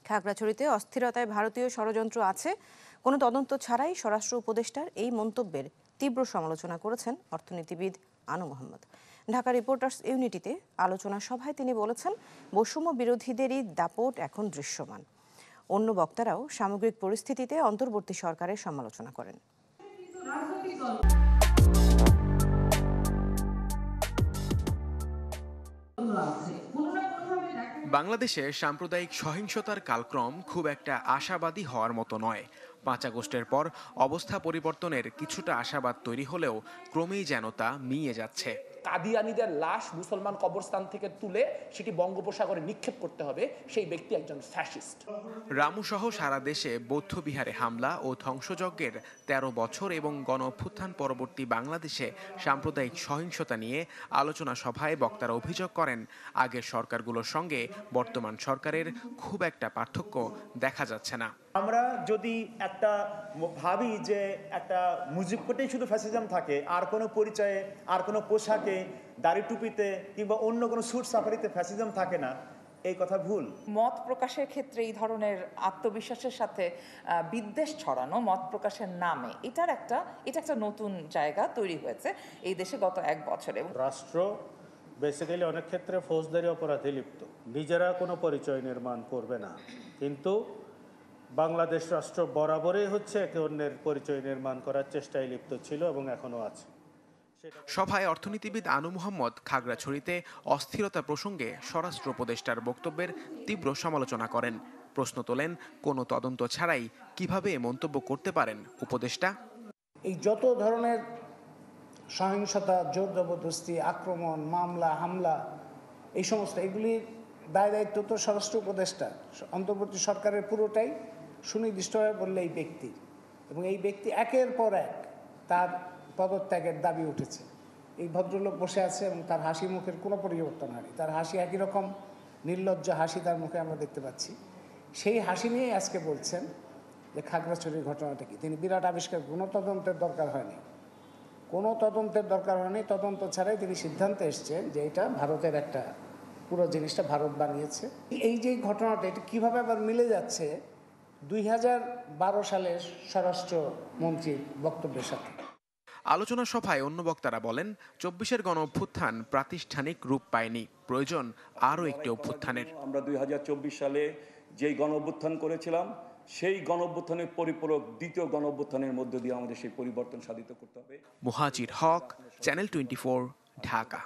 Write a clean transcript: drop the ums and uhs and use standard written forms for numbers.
খাগড়াছড়িতে অস্থিরতায় ভারতীয় ষড়যন্ত্র আছে, কোনো তদন্ত ছাড়াই স্বরাষ্ট্র উপদেষ্টার এই মন্তব্যের তীব্র সমালোচনা করেছেন অর্থনীতিবিদ আনু মোহাম্মদ। ঢাকা রিপোর্টার্স ইউনিটিতে আলোচনা সভায় তিনি বলেছেন, বৈষম্য বিরোধীদেরই দাপট এখন দৃশ্যমান। অন্য বক্তারাও সামগ্রিক পরিস্থিতিতে অন্তর্বর্তী সরকারের সমালোচনা করেন। বাংলাদেশে সাম্প্রদায়িক সহিংসতার কালক্রম খুব একটা আশাবাদী হওয়ার মতো নয়। ৫ আগস্টের পর অবস্থা পরিবর্তনের কিছুটা আশাবাদ তৈরি হলেও ক্রমেই যেন তা মিইয়ে যাচ্ছে। কাদিয়ানীদের লাশ মুসলমান কবরস্থান থেকে তুলে সেটি বঙ্গোপসাগরে নিক্ষেপ করতে হবে, সেই ব্যক্তি একজন ফ্যাসিস্ট। রামুসহ সারা দেশে বৌদ্ধ বিহারে হামলা ও ধ্বংসযজ্ঞের ১৩ বছর এবং গণ অভ্যুত্থান পরবর্তী বাংলাদেশে সাম্প্রদায়িক সহিংসতা নিয়ে আলোচনা সভায় বক্তারা অভিযোগ করেন, আগের সরকারগুলোর সঙ্গে বর্তমান সরকারের খুব একটা পার্থক্য দেখা যাচ্ছে না। আমরা যদি একটা ভাবি যে একটা মুজিবকোটেই শুধু ফ্যাসিজম থাকে, আর কোনো পরিচয়ে, আর কোনো পোশাকে, দাড়ি টুপিতে কিংবা অন্য কোনো স্যুট সাফারিতে ফ্যাসিজম থাকে না, এই কথা ভুল। মত প্রকাশের ক্ষেত্রে এই ধরনের আত্মবিশ্বাসের সাথে বিদ্বেষ ছড়ানো, মত প্রকাশের নামে এটা একটা নতুন জায়গা তৈরি হয়েছে এই দেশে গত ১ বছরে। রাষ্ট্র বেসিক্যালি অনেক ক্ষেত্রে ফৌজদারি অপরাধে লিপ্ত, নিজেরা কোনো পরিচয় নির্মাণ করবে না, কিন্তু বাংলাদেশ রাষ্ট্র বরাবরই হচ্ছে একে অন্যের পরিচয় নির্মাণ করার চেষ্টায় লিপ্ত ছিল এবং এখনো আছে। সভায় অর্থনীতিবিদ আনু মোহাম্মদ খাগড়াছড়িতে অস্থিরতা প্রসঙ্গে স্বরাষ্ট্র উপদেষ্টার বক্তব্যের তীব্র সমালোচনা করেন। প্রশ্ন তোলেন, কোনো তদন্ত ছাড়াই কিভাবে মন্তব্য করতে পারেন উপদেষ্টা? এই যত ধরনের সহিংসতা, জোর জবরদস্তি, আক্রমণ, মামলা, হামলা, এই সমস্ত এগুলির দায় দায়িত্ব তো স্বরাষ্ট্র উপদেষ্টা, অন্তর্বর্তী সরকারের পুরোটাই সুনির্দিষ্টভাবে বললে এই ব্যক্তির, এবং এই ব্যক্তি একের পর এক তার পদত্যাগের দাবি উঠেছে। এই ভদ্রলোক বসে আছে এবং তার হাসি মুখের কোনো পরিবর্তন হয়নি, তার হাসি একই রকম নির্লজ্জ হাসি তার মুখে আমরা দেখতে পাচ্ছি। সেই হাসি নিয়েই আজকে বলছেন যে খাগড়াছড়ির ঘটনাটা কি। তিনি বিরাট আবিষ্কার, কোনো তদন্তের দরকার হয়নি, কোনো তদন্তের দরকার হয়নি। তদন্ত ছাড়াই তিনি সিদ্ধান্তে এসছেন যে এটা ভারতের একটা, পুরো জিনিসটা ভারত বানিয়েছে। এই যে ঘটনাটা, এটা কীভাবে আবার মিলে যাচ্ছে ২০১২ সালের স্বরাষ্ট্রমন্ত্রীর বক্তব্যের সাথে। আলোচনা সভায় অন্য বক্তারা বলেন, ২৪-এর গণ অভ্যুত্থান প্রাতিষ্ঠানিক রূপ পায়নি, প্রয়োজন আরও একটি অভ্যুত্থানের। আমরা ২০২৪ সালে যেই গণ অভ্যুত্থান করেছিলাম, সেই গণ অভ্যুত্থানের পরিপূরক দ্বিতীয় গণ অভ্যুত্থানের মধ্য দিয়ে আমাদের সেই পরিবর্তন সাধিত করতে হবে। মুহাজির হক, চ্যানেল 24, ঢাকা।